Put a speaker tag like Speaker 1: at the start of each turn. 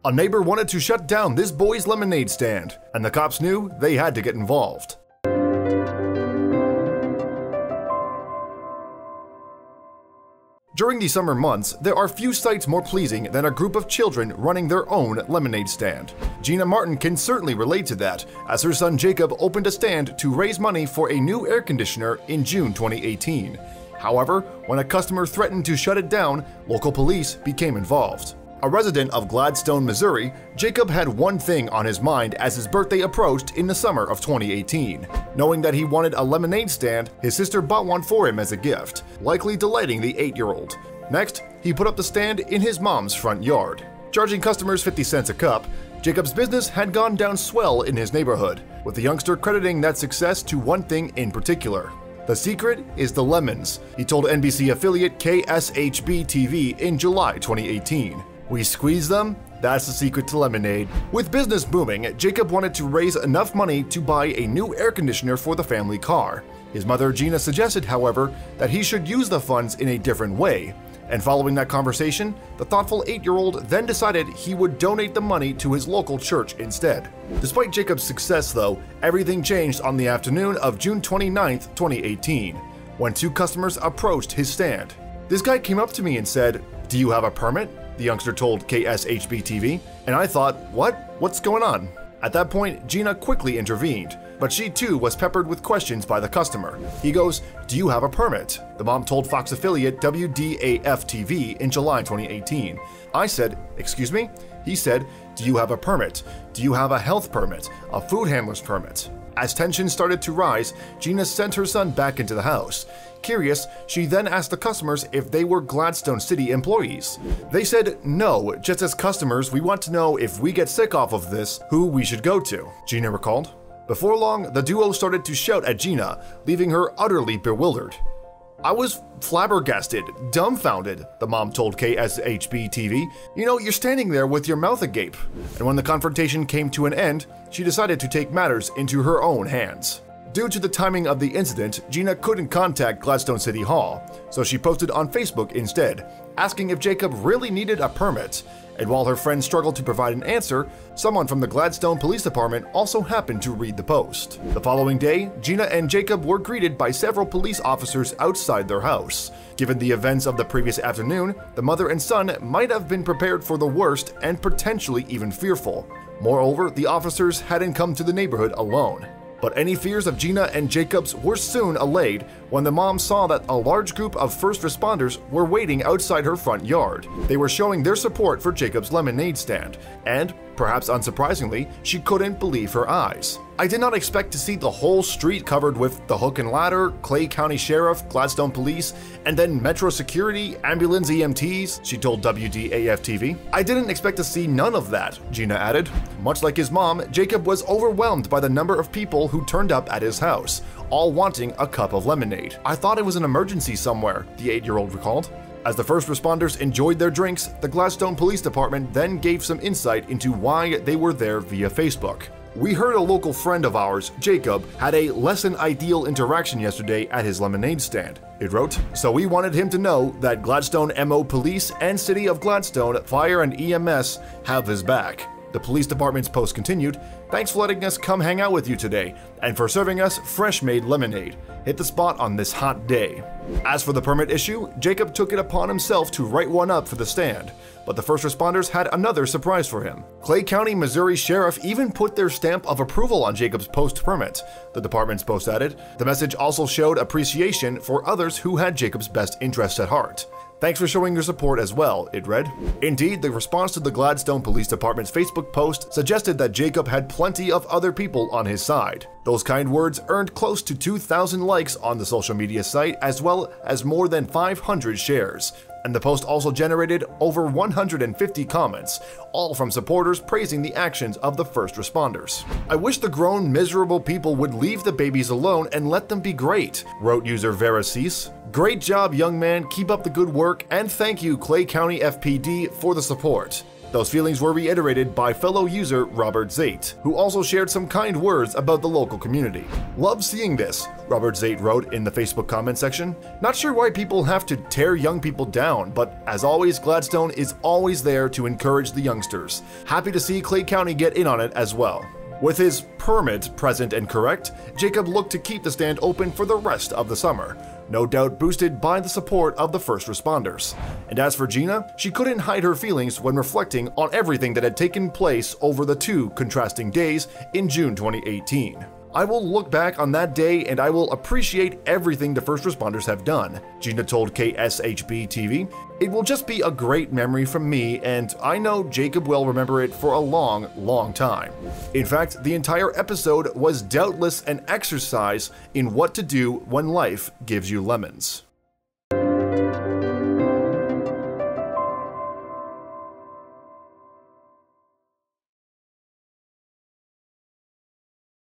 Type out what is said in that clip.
Speaker 1: A neighbor wanted to shut down this boy's lemonade stand, and the cops knew they had to get involved. During the summer months, there are few sights more pleasing than a group of children running their own lemonade stand. Gina Martin can certainly relate to that, as her son Jacob opened a stand to raise money for a new air conditioner in June 2018. However, when a customer threatened to shut it down, local police became involved. A resident of Gladstone, Missouri, Jacob had one thing on his mind as his birthday approached in the summer of 2018. Knowing that he wanted a lemonade stand, his sister bought one for him as a gift, likely delighting the 8-year-old. Next, he put up the stand in his mom's front yard. Charging customers 50 cents a cup, Jacob's business had gone down swell in his neighborhood, with the youngster crediting that success to one thing in particular. The secret is the lemons, he told NBC affiliate KSHB-TV in July 2018. We squeeze them, that's the secret to lemonade. With business booming, Jacob wanted to raise enough money to buy a new air conditioner for the family car. His mother Gina suggested, however, that he should use the funds in a different way. And following that conversation, the thoughtful 8-year-old then decided he would donate the money to his local church instead. Despite Jacob's success though, everything changed on the afternoon of June 29, 2018, when two customers approached his stand. This guy came up to me and said, "Do you have a permit?" the youngster told KSHB-TV, and I thought, what? What's going on? At that point, Gina quickly intervened, but she too was peppered with questions by the customer. He goes, "Do you have a permit?" the mom told Fox affiliate WDAF-TV in July 2018. I said, "Excuse me?" He said, "Do you have a permit? Do you have a health permit? A food handler's permit?" As tension started to rise, Gina sent her son back into the house. Curious, she then asked the customers if they were Gladstone City employees. They said, "No, just as customers, we want to know if we get sick off of this, who we should go to," Gina recalled. Before long, the duo started to shout at Gina, leaving her utterly bewildered. "I was flabbergasted, dumbfounded," the mom told KSHB-TV. "You know, you're standing there with your mouth agape." And when the confrontation came to an end, she decided to take matters into her own hands. Due to the timing of the incident, Gina couldn't contact Gladstone City Hall, so she posted on Facebook instead, asking if Jacob really needed a permit. And while her friends struggled to provide an answer, someone from the Gladstone Police Department also happened to read the post. The following day, Gina and Jacob were greeted by several police officers outside their house. Given the events of the previous afternoon, the mother and son might have been prepared for the worst and potentially even fearful. Moreover, the officers hadn't come to the neighborhood alone. But any fears of Gina and Jacob's were soon allayed when the mom saw that a large group of first responders were waiting outside her front yard. They were showing their support for Jacob's lemonade stand, and, perhaps unsurprisingly, she couldn't believe her eyes. "I did not expect to see the whole street covered with the Hook and Ladder, Clay County Sheriff, Gladstone Police, and then Metro Security, ambulance EMTs, she told WDAF-TV. "I didn't expect to see none of that," Gina added. Much like his mom, Jacob was overwhelmed by the number of people who turned up at his house, all wanting a cup of lemonade. "I thought it was an emergency somewhere," the 8-year-old recalled. As the first responders enjoyed their drinks, the Gladstone Police Department then gave some insight into why they were there via Facebook. "We heard a local friend of ours, Jacob, had a less than ideal interaction yesterday at his lemonade stand," it wrote. "So we wanted him to know that Gladstone MO Police and City of Gladstone Fire and EMS have his back." The police department's post continued, "Thanks for letting us come hang out with you today, and for serving us fresh-made lemonade. Hit the spot on this hot day." As for the permit issue, Jacob took it upon himself to write one up for the stand, but the first responders had another surprise for him. Clay County, Missouri Sheriff even put their stamp of approval on Jacob's post permit, the department's post added. The message also showed appreciation for others who had Jacob's best interests at heart. "Thanks for showing your support as well," it read. Indeed, the response to the Gladstone Police Department's Facebook post suggested that Jacob had plenty of other people on his side. Those kind words earned close to 2,000 likes on the social media site, as well as more than 500 shares. And the post also generated over 150 comments, all from supporters praising the actions of the first responders. "I wish the grown, miserable people would leave the babies alone and let them be great," wrote user Veracees. "Great job, young man, keep up the good work, and thank you Clay County FPD for the support." Those feelings were reiterated by fellow user Robert Zate, who also shared some kind words about the local community. "Love seeing this," Robert Zate wrote in the Facebook comment section. "Not sure why people have to tear young people down, but as always, Gladstone is always there to encourage the youngsters. Happy to see Clay County get in on it as well." With his permit present and correct, Jacob looked to keep the stand open for the rest of the summer, no doubt boosted by the support of the first responders. And as for Gina, she couldn't hide her feelings when reflecting on everything that had taken place over the two contrasting days in June 2018. "I will look back on that day and I will appreciate everything the first responders have done," Gina told KSHB TV. "It will just be a great memory from me, and I know Jacob will remember it for a long, long time." In fact, the entire episode was doubtless an exercise in what to do when life gives you lemons.